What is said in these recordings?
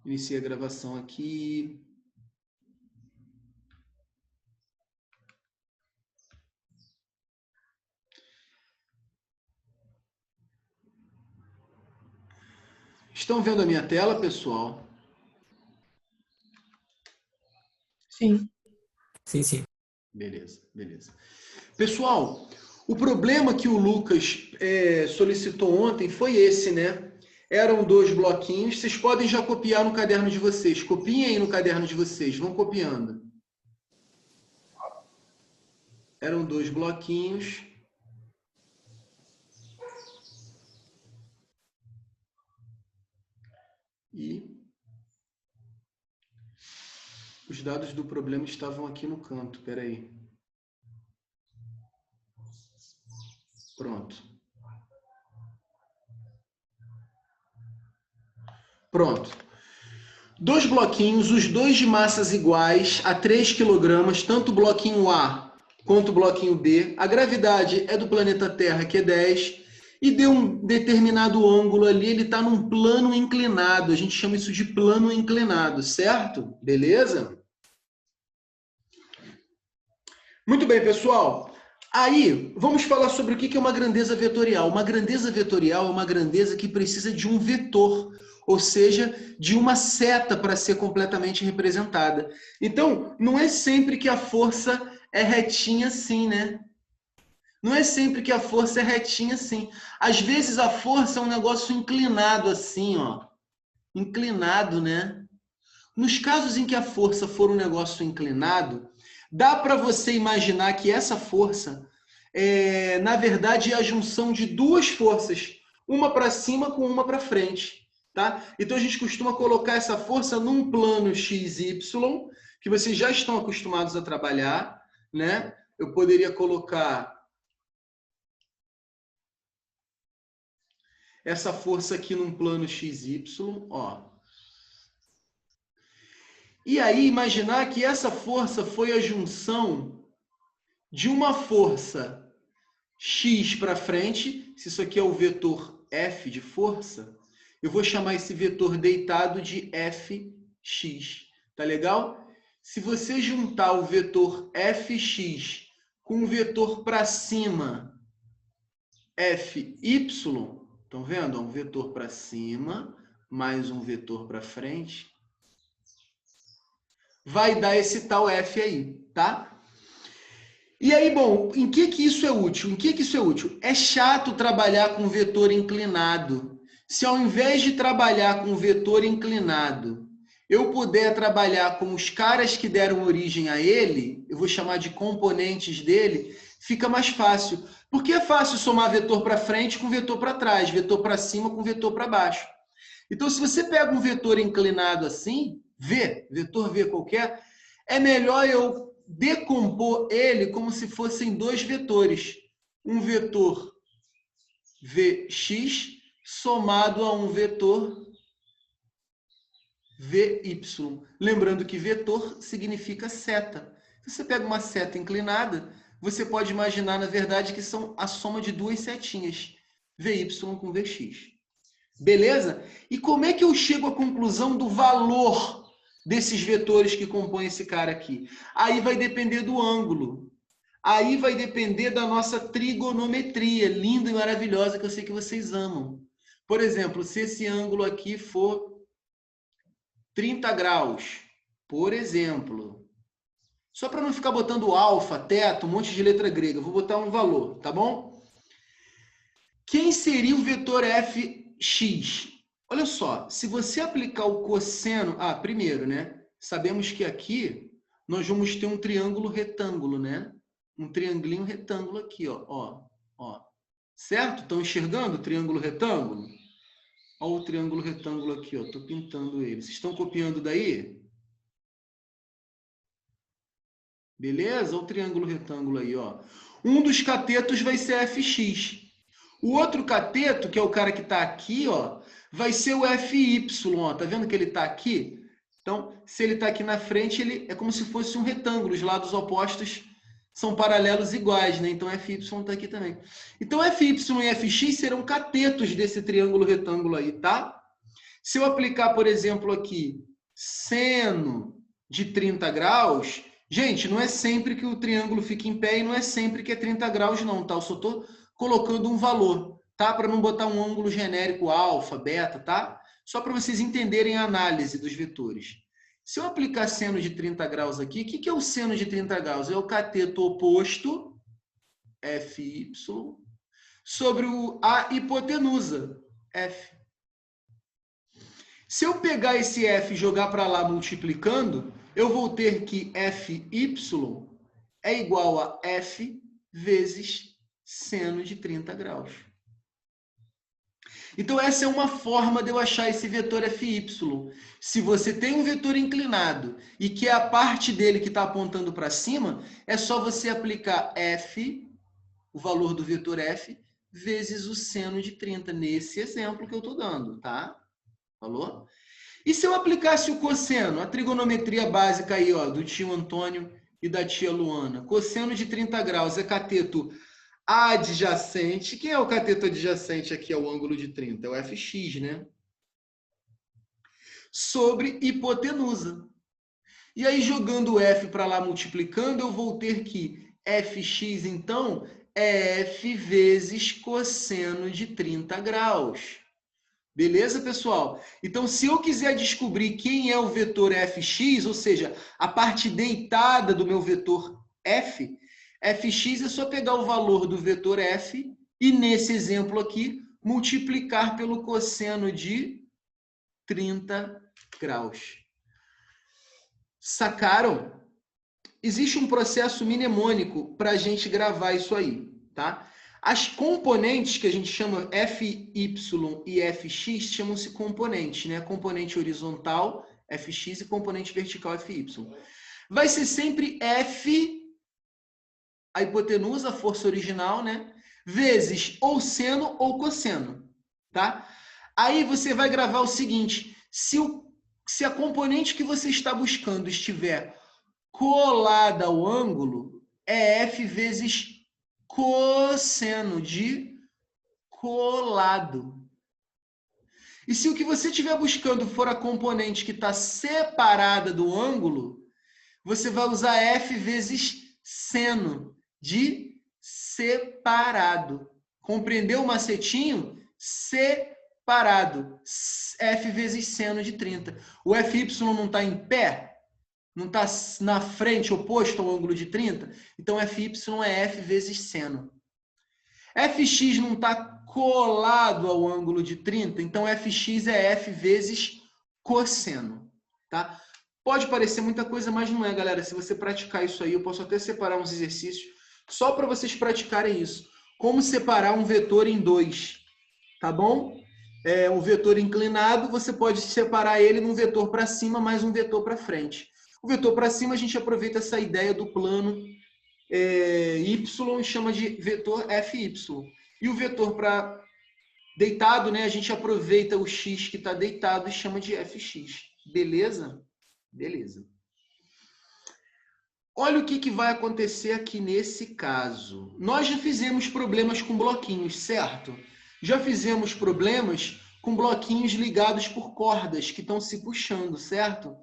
Iniciei a gravação aqui. Estão vendo a minha tela, pessoal? Sim. Sim, sim. Beleza, beleza. Pessoal, o problema que o Lucas solicitou ontem foi esse, né? Eram 2 bloquinhos. Vocês podem já copiar no caderno de vocês. Copiem aí no caderno de vocês. Vão copiando. Eram 2 bloquinhos. E os dados do problema estavam aqui no canto. Espera aí. Pronto. Pronto. 2 bloquinhos, os dois de massas iguais a 3 kg, tanto o bloquinho A quanto o bloquinho B. A gravidade é do planeta Terra, que é 10, e deu um determinado ângulo ali, ele está num plano inclinado. A gente chama isso de plano inclinado, certo? Beleza? Muito bem, pessoal. Aí, vamos falar sobre o que é uma grandeza vetorial. Uma grandeza vetorial é uma grandeza que precisa de um vetor, ou seja, de uma seta para ser completamente representada. Então, não é sempre que a força é retinha assim, né? Não é sempre que a força é retinha assim. Às vezes a força é um negócio inclinado assim, ó. Inclinado, né? Nos casos em que a força for um negócio inclinado, dá para você imaginar que essa força na verdade, é a junção de 2 forças, uma para cima com uma para frente. Tá? Então, a gente costuma colocar essa força num plano XY, que vocês já estão acostumados a trabalhar. Né? Eu poderia colocar essa força aqui num plano XY. Ó. E aí, imaginar que essa força foi a junção de uma força x para frente, se isso aqui é o vetor F de força, eu vou chamar esse vetor deitado de Fx. Tá legal? Se você juntar o vetor Fx com o vetor para cima Fy, estão vendo? Um vetor para cima mais um vetor para frente, vai dar esse tal F aí, tá? E aí, bom, em que isso é útil? Em que isso é útil? É chato trabalhar com vetor inclinado. Se ao invés de trabalhar com vetor inclinado, eu puder trabalhar com os caras que deram origem a ele, eu vou chamar de componentes dele, fica mais fácil. Porque é fácil somar vetor para frente com vetor para trás, vetor para cima com vetor para baixo. Então, se você pega um vetor inclinado assim, vetor V qualquer, é melhor eu decompor ele como se fossem 2 vetores. Um vetor Vx somado a um vetor Vy. Lembrando que vetor significa seta. Se você pega uma seta inclinada, você pode imaginar, na verdade, que são a soma de 2 setinhas, Vy com Vx. Beleza? E como é que eu chego à conclusão do valor desses vetores que compõem esse cara aqui? Aí vai depender do ângulo. Aí vai depender da nossa trigonometria, linda e maravilhosa, que eu sei que vocês amam. Por exemplo, se esse ângulo aqui for 30 graus, por exemplo. Só para não ficar botando alfa, teta, um monte de letra grega, eu vou botar um valor, tá bom? Quem seria o vetor Fx? Olha só, se você aplicar o cosseno... primeiro, né? Sabemos que aqui nós vamos ter um triângulo retângulo, né? Um triangulinho retângulo aqui, ó. Certo? Estão enxergando o triângulo retângulo? Olha o triângulo retângulo aqui, ó. Estou pintando ele. Vocês estão copiando daí? Beleza? Olha o triângulo retângulo aí, ó. Um dos catetos vai ser Fx. O outro cateto, que é o cara que está aqui, ó, vai ser o Fy, ó. Tá vendo que ele está aqui? Então, se ele está aqui na frente, ele é como se fosse um retângulo. Os lados opostos são paralelos iguais, né? Então, Fy está aqui também. Então, Fy e Fx serão catetos desse triângulo retângulo aí, tá? Se eu aplicar, por exemplo, aqui, seno de 30 graus, gente, não é sempre que o triângulo fica em pé e não é sempre que é 30 graus, não, tá? Eu só estou colocando um valor, tá? Para não botar um ângulo genérico alfa, beta, tá? Só para vocês entenderem a análise dos vetores. Se eu aplicar seno de 30 graus aqui, o que é o seno de 30 graus? É o cateto oposto, FY, sobre a hipotenusa, F. Se eu pegar esse F e jogar para lá multiplicando, eu vou ter que FY é igual a F vezes seno de 30 graus. Então, essa é uma forma de eu achar esse vetor FY. Se você tem um vetor inclinado e que é a parte dele que está apontando para cima, é só você aplicar F, o valor do vetor F, vezes o seno de 30, nesse exemplo que eu estou dando, tá? Falou? E se eu aplicasse o cosseno, a trigonometria básica aí, ó, do tio Antônio e da tia Luana? Cosseno de 30 graus é cateto adjacente. Quem é o cateto adjacente aqui ao ângulo de 30? É o FX, né? Sobre hipotenusa. E aí, jogando o F para lá, multiplicando, eu vou ter que FX, então, é F vezes cosseno de 30 graus. Beleza, pessoal? Então, se eu quiser descobrir quem é o vetor Fx, ou seja, a parte deitada do meu vetor F, Fx é só pegar o valor do vetor F e, nesse exemplo aqui, multiplicar pelo cosseno de 30 graus. Sacaram? Existe um processo mnemônico para a gente gravar isso aí, tá? As componentes que a gente chama Fy e Fx chamam-se componentes, né? Componente horizontal, Fx, e componente vertical, Fy. Vai ser sempre F, a hipotenusa, a força original, né? Vezes ou seno ou cosseno, tá? Aí você vai gravar o seguinte, se a componente que você está buscando estiver colada ao ângulo, é F vezes cosseno de colado. E se o que você estiver buscando for a componente que está separada do ângulo, você vai usar F vezes seno de separado. Compreendeu o macetinho? Separado. F vezes seno de 30. O FY não está em pé? Não está na frente, oposto ao ângulo de 30? Então, FY é F vezes seno. Fx não está colado ao ângulo de 30? Então, Fx é F vezes cosseno. Tá? Pode parecer muita coisa, mas não é, galera. Se você praticar isso aí, eu posso até separar uns exercícios só para vocês praticarem isso. Como separar um vetor em dois, tá bom? Um vetor inclinado, você pode separar ele num vetor para cima mais um vetor para frente. O vetor para cima, a gente aproveita essa ideia do plano y e chama de vetor Fy. E o vetor para deitado, né, a gente aproveita o x que está deitado e chama de Fx. Beleza? Beleza. Olha o que vai acontecer aqui nesse caso. Nós já fizemos problemas com bloquinhos, certo? Já fizemos problemas com bloquinhos ligados por cordas que estão se puxando, certo?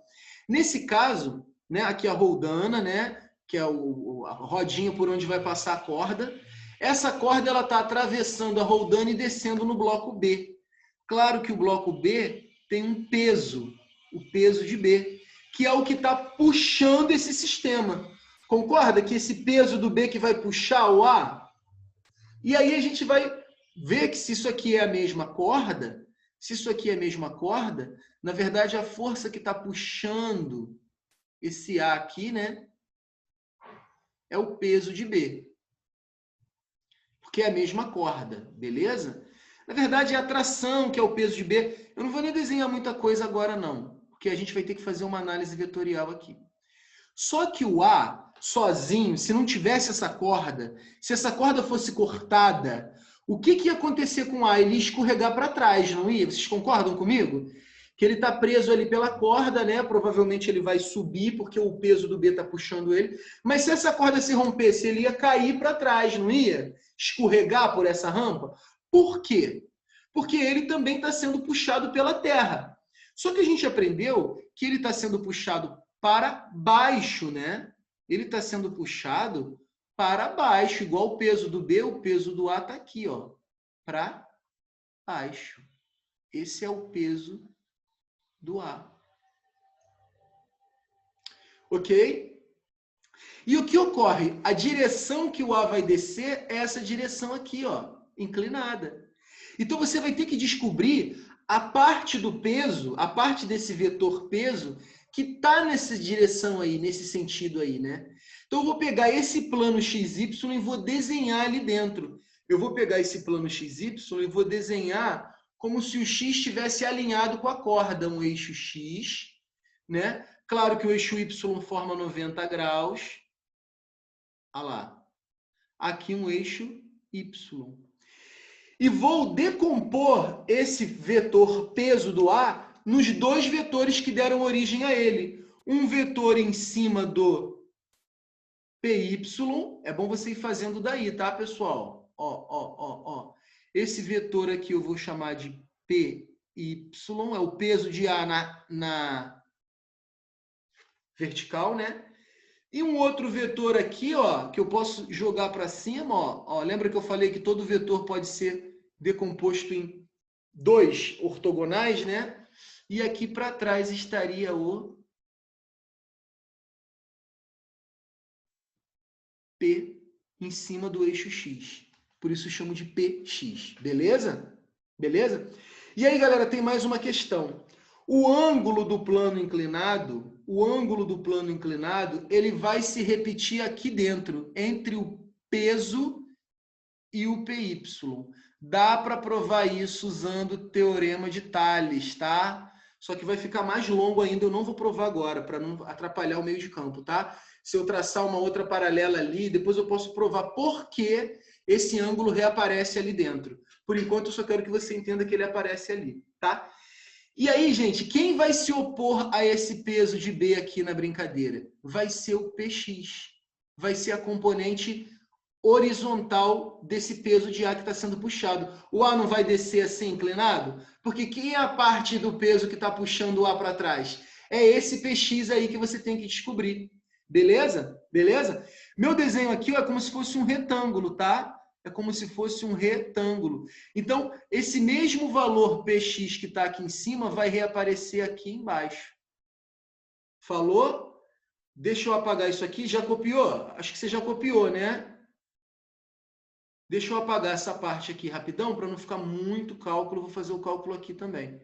Nesse caso, né, aqui a roldana, né, que é a rodinha por onde vai passar a corda. Essa corda está atravessando a roldana e descendo no bloco B. Claro que o bloco B tem um peso, o peso de B, que é o que está puxando esse sistema. Concorda que esse peso do B que vai puxar o A? E aí a gente vai ver que se isso aqui é a mesma corda, na verdade a força que está puxando esse A aqui, né, é o peso de B. Porque é a mesma corda, beleza? Na verdade, é a tração que é o peso de B. Eu não vou nem desenhar muita coisa agora, não. Porque a gente vai ter que fazer uma análise vetorial aqui. Só que o A, sozinho, se não tivesse essa corda, se essa corda fosse cortada, o que ia acontecer com o A? Ele ia escorregar para trás, não ia? Vocês concordam comigo? Que ele está preso ali pela corda, né? Provavelmente ele vai subir, porque o peso do B está puxando ele. Mas se essa corda se rompesse, ele ia cair para trás, não ia? Escorregar por essa rampa. Por quê? Porque ele também está sendo puxado pela terra. Só que a gente aprendeu que ele está sendo puxado para baixo, né? Ele está sendo puxado para baixo, igual o peso do B, o peso do A está aqui, ó, para baixo. Esse é o peso do A. Ok? E o que ocorre? A direção que o A vai descer é essa direção aqui, ó, inclinada. Então, você vai ter que descobrir a parte do peso, a parte desse vetor peso, que está nessa direção aí, nesse sentido aí, né? Então, eu vou pegar esse plano XY e vou desenhar ali dentro. Eu vou pegar esse plano XY e vou desenhar como se o X estivesse alinhado com a corda, um eixo X, né? Claro que o eixo Y forma 90 graus. Olha lá. Aqui um eixo Y. E vou decompor esse vetor peso do A nos dois vetores que deram origem a ele. Um vetor em cima do PY, é bom você ir fazendo daí, tá, pessoal? Ó. Esse vetor aqui eu vou chamar de PY, é o peso de A na vertical, né? E um outro vetor aqui, ó, que eu posso jogar para cima, ó. Lembra que eu falei que todo vetor pode ser decomposto em dois ortogonais, né? E aqui para trás estaria o P em cima do eixo X. Por isso eu chamo de PX, beleza? Beleza? E aí, galera, tem mais uma questão. O ângulo do plano inclinado, ele vai se repetir aqui dentro, entre o peso e o PY. Dá para provar isso usando o teorema de Tales, tá? Só que vai ficar mais longo ainda, eu não vou provar agora, para não atrapalhar o meio de campo, tá? Se eu traçar uma outra paralela ali, depois eu posso provar por que esse ângulo reaparece ali dentro. Por enquanto, eu só quero que você entenda que ele aparece ali, tá? E aí, gente, quem vai se opor a esse peso de B aqui na brincadeira? Vai ser o PX. Vai ser a componente horizontal desse peso de A que está sendo puxado. O A não vai descer assim inclinado? Porque quem é a parte do peso que está puxando o A para trás? É esse PX aí que você tem que descobrir. Beleza? Beleza? Meu desenho aqui é como se fosse um retângulo, tá? É como se fosse um retângulo. Então, esse mesmo valor PX que está aqui em cima vai reaparecer aqui embaixo. Falou? Deixa eu apagar isso aqui. Já copiou? Acho que você já copiou, né? Deixa eu apagar essa parte aqui rapidão, para não ficar muito cálculo. Vou fazer o cálculo aqui também.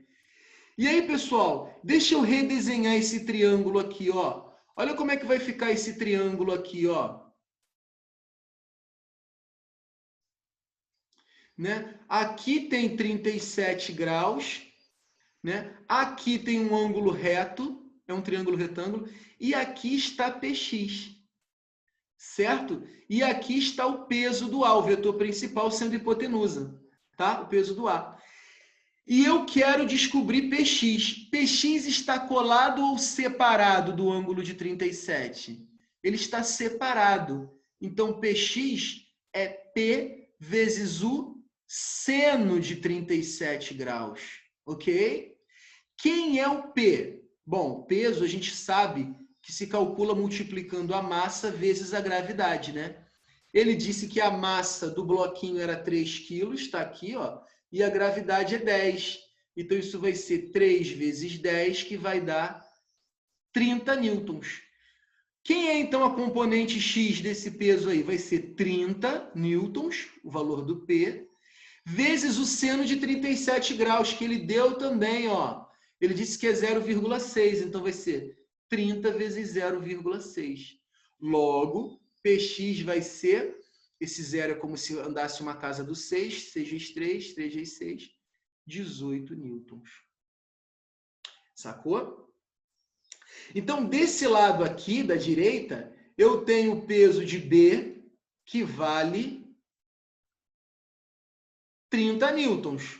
E aí, pessoal, deixa eu redesenhar esse triângulo aqui, ó. Olha como é que vai ficar esse triângulo aqui, ó. Né? Aqui tem 37 graus, né? Aqui tem um ângulo reto, é um triângulo retângulo, e aqui está PX, certo? E aqui está o peso do A, o vetor principal sendo hipotenusa, tá? O peso do A. E eu quero descobrir PX. PX está colado ou separado do ângulo de 37? Ele está separado. Então, PX é P vezes o seno de 37 graus, ok? Quem é o P? Bom, peso a gente sabe que se calcula multiplicando a massa vezes a gravidade, né? Ele disse que a massa do bloquinho era 3 quilos, está aqui, ó, e a gravidade é 10. Então, isso vai ser 3 vezes 10, que vai dar 30 newtons. Quem é, então, a componente X desse peso aí? Vai ser 30 newtons, o valor do P, vezes o seno de 37 graus, que ele deu também, ó. Ele disse que é 0,6, então vai ser 30 vezes 0,6. Logo, PX vai ser, esse zero é como se andasse uma casa do 6, 6 vezes 3, 3 vezes 6, 18 newtons. Sacou? Então, desse lado aqui, da direita, eu tenho o peso de B, que vale 30 newtons.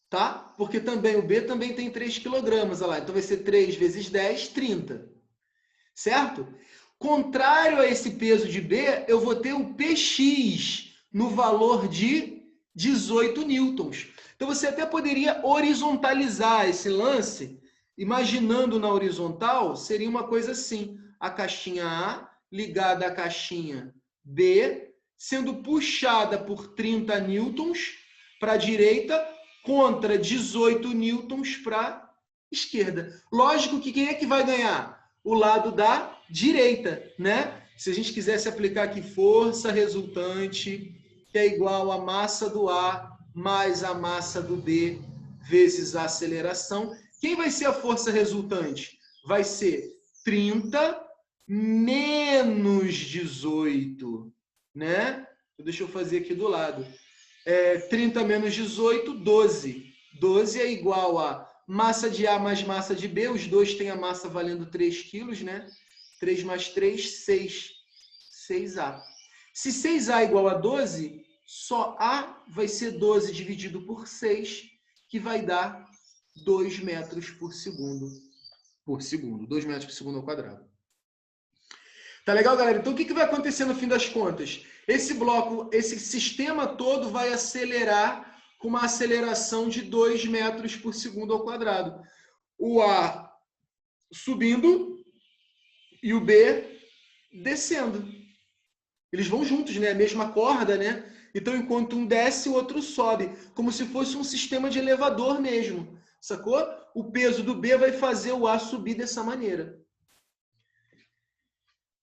Tá? Porque também o B também tem 3 quilogramas. Olha lá. Então, vai ser 3 vezes 10, 30. Certo? Contrário a esse peso de B, eu vou ter o PX no valor de 18 newtons. Então, você até poderia horizontalizar esse lance, imaginando na horizontal, seria uma coisa assim, a caixinha A ligada à caixinha B, sendo puxada por 30 newtons para a direita, contra 18 newtons para a esquerda. Lógico que quem é que vai ganhar? O lado da direita, né? Se a gente quisesse aplicar aqui força resultante, que é igual a massa do A mais a massa do B vezes a aceleração. Quem vai ser a força resultante? Vai ser 30 menos 18, né? Deixa eu fazer aqui do lado. 30 menos 18, 12. 12 é igual a massa de A mais massa de B. Os dois têm a massa valendo 3 quilos, né? 3 mais 3, 6. 6A. Se 6A é igual a 12, só A vai ser 12 dividido por 6, que vai dar 2 metros por segundo. 2 metros por segundo ao quadrado. Tá legal, galera? Então, o que vai acontecer no fim das contas? Esse bloco, esse sistema todo vai acelerar com uma aceleração de 2 metros por segundo ao quadrado. O A subindo e o B descendo. Eles vão juntos, né? A mesma corda, né? Então, enquanto um desce, o outro sobe. Como se fosse um sistema de elevador mesmo. Sacou? O peso do B vai fazer o A subir dessa maneira.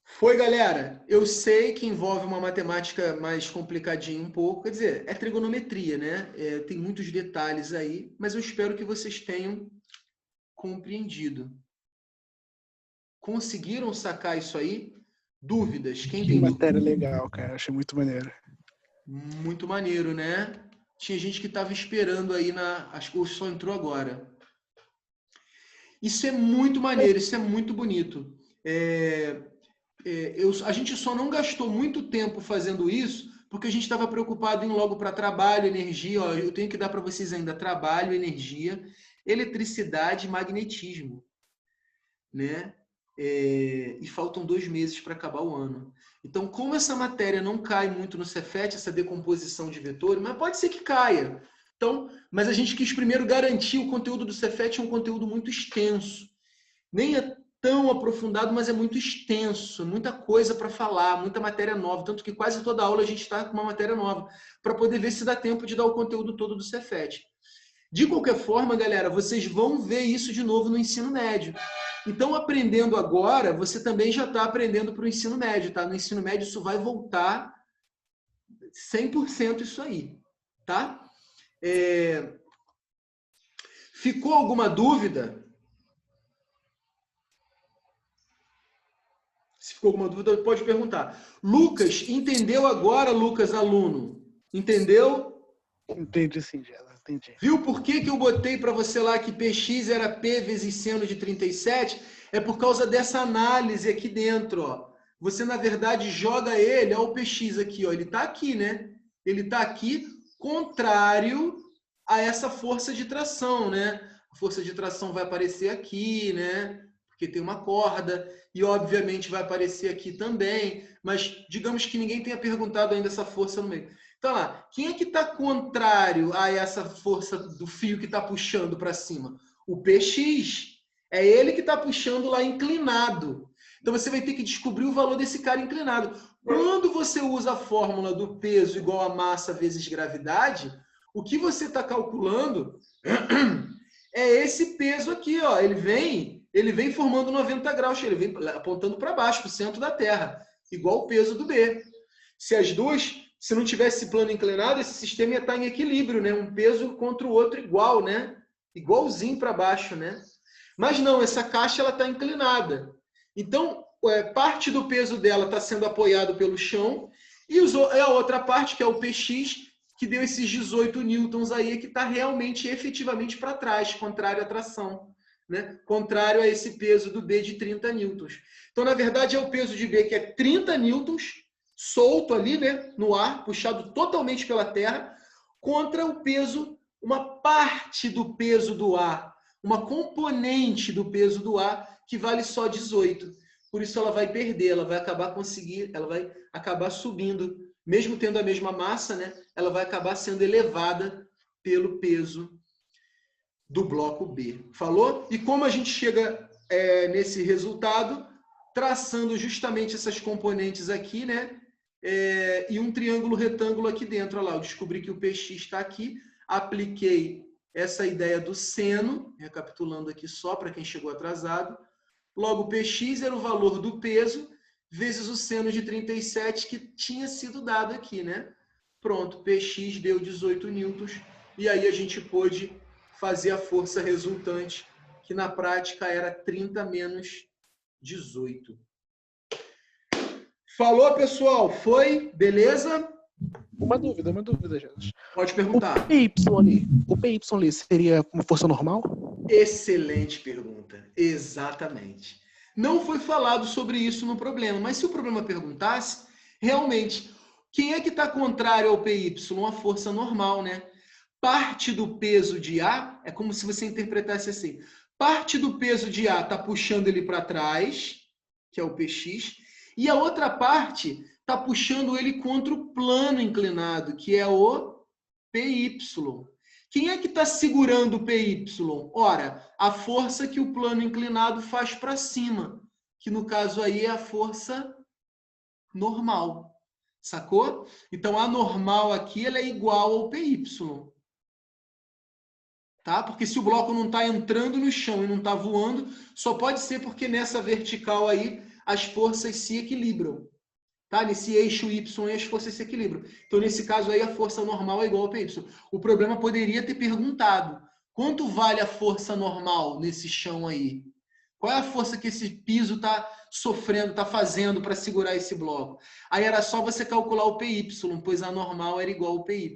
Foi, galera? Eu sei que envolve uma matemática mais complicadinha um pouco. Quer dizer, é trigonometria, né? Tem muitos detalhes aí. Mas eu espero que vocês tenham compreendido. Conseguiram sacar isso aí? Dúvidas? Quem tem matéria legal, cara. Achei muito maneiro. Muito maneiro, né? Tinha gente que estava esperando aí acho que o só entrou agora. Isso é muito maneiro, isso é muito bonito. A gente só não gastou muito tempo fazendo isso porque a gente estava preocupado em logo para trabalho, energia. Ó, eu tenho que dar para vocês ainda trabalho, energia, eletricidade e magnetismo, né? E faltam 2 meses para acabar o ano. Então, como essa matéria não cai muito no Cefet, essa decomposição de vetores, mas pode ser que caia. Então, mas a gente quis primeiro garantir o conteúdo do Cefet é um conteúdo muito extenso. Nem é tão aprofundado, mas é muito extenso, muita coisa para falar, muita matéria nova, tanto que quase toda aula a gente está com uma matéria nova, para poder ver se dá tempo de dar o conteúdo todo do Cefet. De qualquer forma, galera, vocês vão ver isso de novo no ensino médio. Então, aprendendo agora, você também já está aprendendo para o ensino médio, tá? No ensino médio isso vai voltar 100% isso aí, tá? Ficou alguma dúvida? Se ficou alguma dúvida, pode perguntar. Lucas, entendeu agora, Lucas, aluno? Entendeu? Entendi sim, Gela. Entendi. Viu por que eu botei para você lá que Px era P vezes seno de 37? É por causa dessa análise aqui dentro, ó. Você, na verdade, joga ele, ó, o Px aqui, ó. Ele está aqui, né? Ele está aqui contrário a essa força de tração, né? A força de tração vai aparecer aqui, né? Porque tem uma corda. E, obviamente, vai aparecer aqui também. Mas, digamos que ninguém tenha perguntado ainda essa força no meio. Então, lá, quem é que está contrário a essa força do fio que está puxando para cima? O Px. É ele que está puxando lá inclinado. Então, você vai ter que descobrir o valor desse cara inclinado. Quando você usa a fórmula do peso igual a massa vezes gravidade, o que você está calculando é esse peso aqui. Ó. Ele vem formando 90 graus, ele vem apontando para baixo, para o centro da Terra, igual o peso do B. Se não tivesse plano inclinado, esse sistema ia estar em equilíbrio, né? Um peso contra o outro igual, né? Igualzinho para baixo, né? Mas não, essa caixa ela está inclinada. Então, parte do peso dela está sendo apoiado pelo chão e a outra parte, que é o Px, que deu esses 18 newtons aí, que está realmente, efetivamente para trás, contrário à tração, né? Contrário a esse peso do B de 30 newtons. Então, na verdade, é o peso de B que é 30 newtons, solto ali, né, no ar, puxado totalmente pela Terra, contra o peso, uma parte do peso do ar, uma componente do peso do ar que vale só 18. Por isso ela vai perder, ela vai acabar subindo mesmo tendo a mesma massa, né, ela vai acabar sendo elevada pelo peso do bloco B. Falou? E como a gente chega nesse resultado? Traçando justamente essas componentes aqui, né? E um triângulo retângulo aqui dentro. Olha lá, eu descobri que o PX está aqui, apliquei essa ideia do seno, recapitulando aqui só para quem chegou atrasado. Logo, o PX era o valor do peso vezes o seno de 37 que tinha sido dado aqui, né? Pronto, PX deu 18 newtons e aí a gente pôde fazer a força resultante, que na prática era 30 menos 18. Falou, pessoal? Foi? Beleza? Uma dúvida, Jesus. Pode perguntar. O PY ali seria uma força normal? Excelente pergunta. Exatamente. Não foi falado sobre isso no problema, mas se o problema perguntasse, realmente, quem é que está contrário ao PY? A força normal, né? Parte do peso de A, é como se você interpretasse assim, parte do peso de A está puxando ele para trás, que é o PX, e a outra parte está puxando ele contra o plano inclinado, que é o PY. Quem é que está segurando o PY? Ora, a força que o plano inclinado faz para cima, que no caso aí é a força normal. Sacou? Então, a normal aqui ela é igual ao PY. Tá? Porque se o bloco não está entrando no chão e não está voando, só pode ser porque nessa vertical aí as forças se equilibram. Tá? Nesse eixo Y as forças se equilibram. Então, nesse caso aí, a força normal é igual ao PY. O problema poderia ter perguntado, quanto vale a força normal nesse chão aí? Qual é a força que esse piso está sofrendo, está fazendo para segurar esse bloco? Aí era só você calcular o PY, pois a normal era igual ao PY.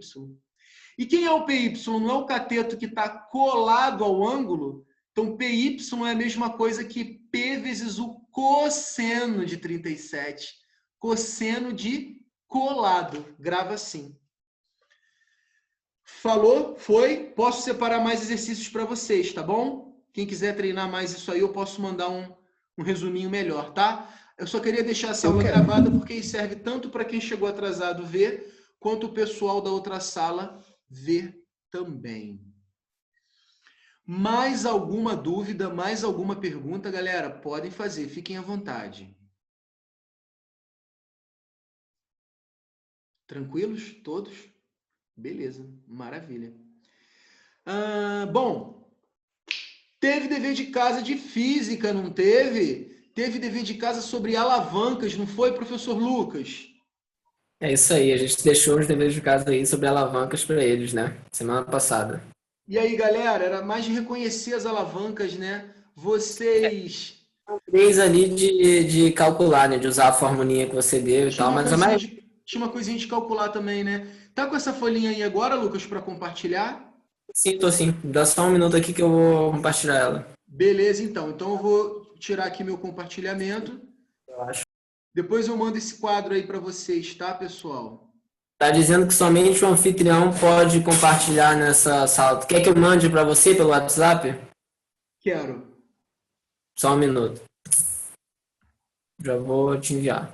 E quem é o PY? Não é o cateto que está colado ao ângulo? Então, PY é a mesma coisa que P vezes o cosseno de 37. Cosseno de colado. Grava assim. Falou? Foi? Posso separar mais exercícios para vocês, tá bom? Quem quiser treinar mais isso aí, eu posso mandar um resuminho melhor, tá? Eu só queria deixar essa aula gravada porque serve tanto para quem chegou atrasado ver, quanto o pessoal da outra sala ver também. Mais alguma dúvida, mais alguma pergunta, galera? Podem fazer, fiquem à vontade. Tranquilos? Todos? Beleza, maravilha. Bom, teve dever de casa de física, não teve? Teve dever de casa sobre alavancas, não foi, professor Lucas? É isso aí, a gente deixou os deveres de casa aí sobre alavancas para eles, né? Semana passada. E aí, galera, era mais de reconhecer as alavancas, né? Vocês... Três ali de calcular, né? De usar a formulinha que você deu e tal, mas a maioria... Tinha uma coisinha de calcular também, né? Tá com essa folhinha aí agora, Lucas, para compartilhar? Sim, tô sim. Dá só um minuto aqui que eu vou compartilhar ela. Beleza, então. Então eu vou tirar aqui meu compartilhamento. Eu acho. Depois eu mando esse quadro aí para vocês, tá, pessoal? Tá dizendo que somente o anfitrião pode compartilhar nessa sala. Tu quer que eu mande para você pelo WhatsApp? Quero. Só um minuto. Já vou te enviar.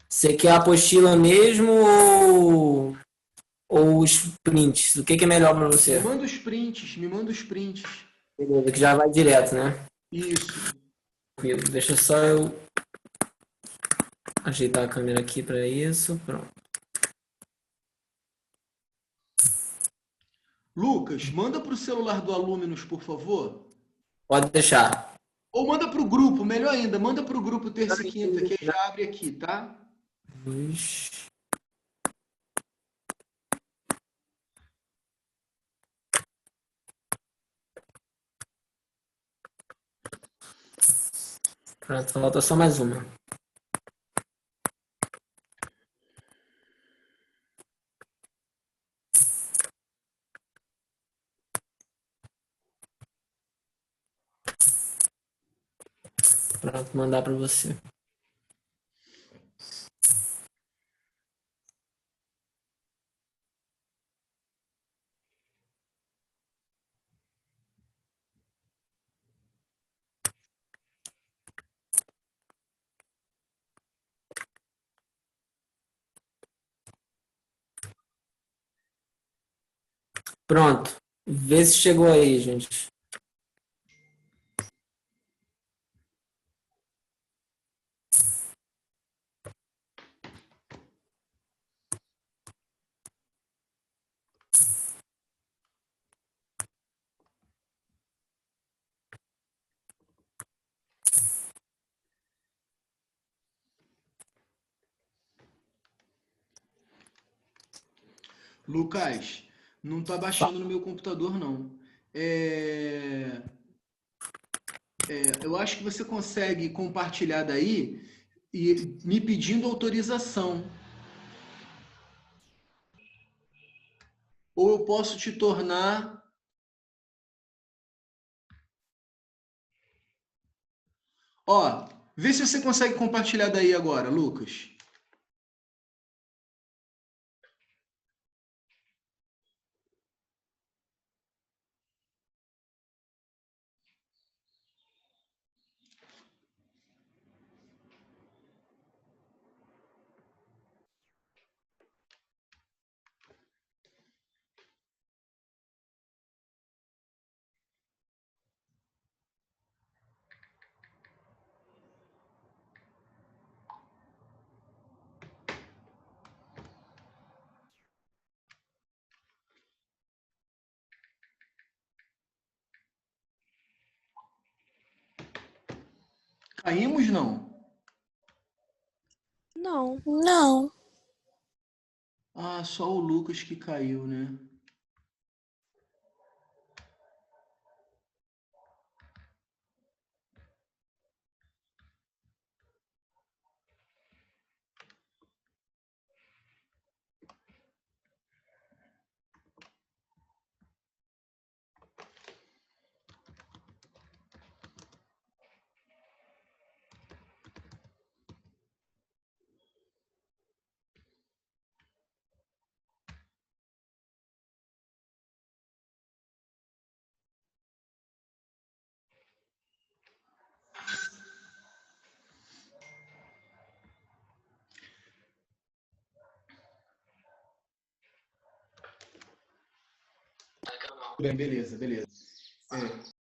Você quer a apostila mesmo ou os prints? O que é melhor para você? Me manda os prints, me manda os prints. Beleza, que já vai direto, né? Isso. Deixa só eu ajeitar a câmera aqui para isso. Pronto. Lucas, manda para o celular do Aluminus, por favor. Pode deixar. Ou manda para o grupo, melhor ainda, manda para o grupo terça e quinta, que aí já abre aqui, tá? Pronto, falta só mais uma. Pronto, mandar para você. Pronto. Vê se chegou aí, gente. Lucas, não está baixando no meu computador, não. Eu acho que você consegue compartilhar daí e me pedindo autorização. Ou eu posso te tornar. Ó, vê se você consegue compartilhar daí agora, Lucas. Caímos, não? Não. Não. Ah, só o Lucas que caiu, né? Bem, beleza, beleza.